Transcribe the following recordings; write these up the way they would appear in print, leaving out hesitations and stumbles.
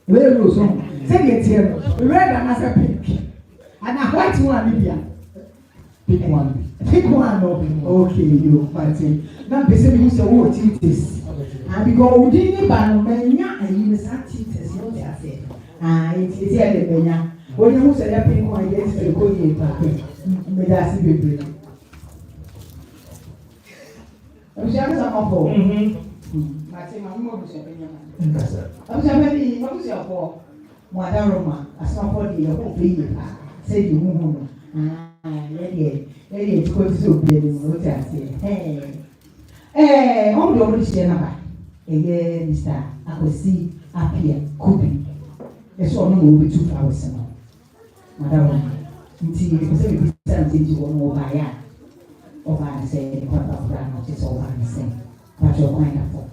Red rose. Say it here. Red and as a pink. And a white one, Libya. Pick one. Pick one. Okay, you party. Now, they say you say, oh, titis. And because we didn't ban mania and you miss titis, you know what I say. It's here, the mania. When you say that pink one, yes, you go in paper. May I see baby? I'm sure I'm for. I say, my mom was a penny. I'm saying, what was your for? Madame Roma, a small body, a whole baby. Say you who. Lady, it's going to be what I say. Hey, all the only Sienna. Again, Mr. I could see up here, could be. It's all no be 2,000. Madame, until you say something to one more by ya. Over and say, what about Grandma is over and say, but your mind up.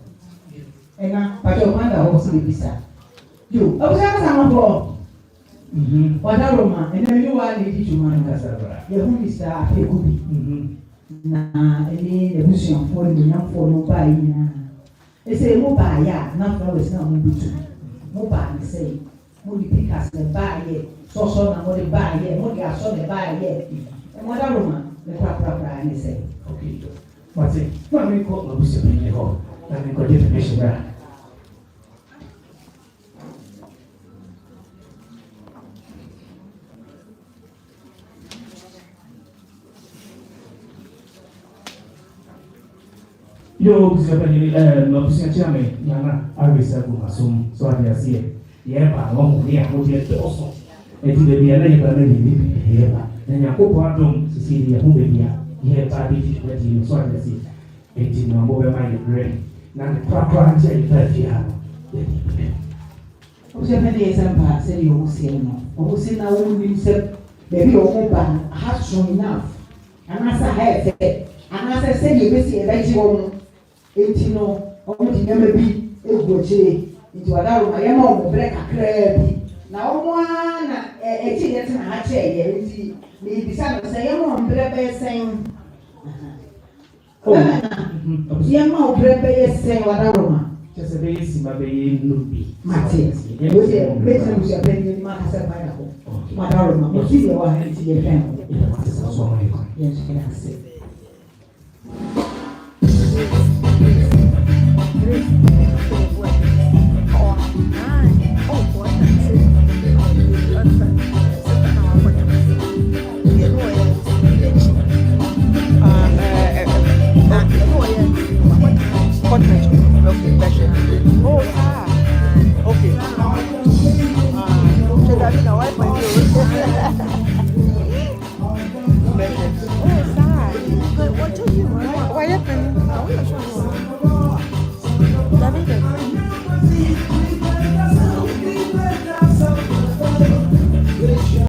And now, but your mother also be sad. You, observe some for. What are Roma, and then you are lady to man. Your home is a Pekubi. Nah, the bush and for the young for no buy. They say, Mobile, yeah, not always not movie. Mobile, say, Moody Pickers, the buy it, so and what they buy it, what they are so they buy it. And what are Roma, the proper, and they say, okay, what's it? What we call the bush in the hall, and we got definition. Yo, Busapani, Busachame, Yana, Arisa, Bumasum, so I see it. The Emperor, long, the Apotheosis also. And to be a lady, but maybe here. And Yakopo Adom, Cecilia, who be here, here, party, that you saw the sea. 18 mobile minded brain. Now the proper answer is that you have. Busapani is a part, said you will see no. Who say now, we said, maybe your ban has strong enough. And as I have said, and as I said, you will see a very woman. Etino, almost never be a good into a down my own black crab. Now, one, a tea and a chair, maybe some say, I'm on bread saying, oh, young old bread saying what aroma. Just a base, my baby, Luby. Martin, you will say, better with your baby, Master Pineapple. What aroma, but you are into your family. Yes, can I say. What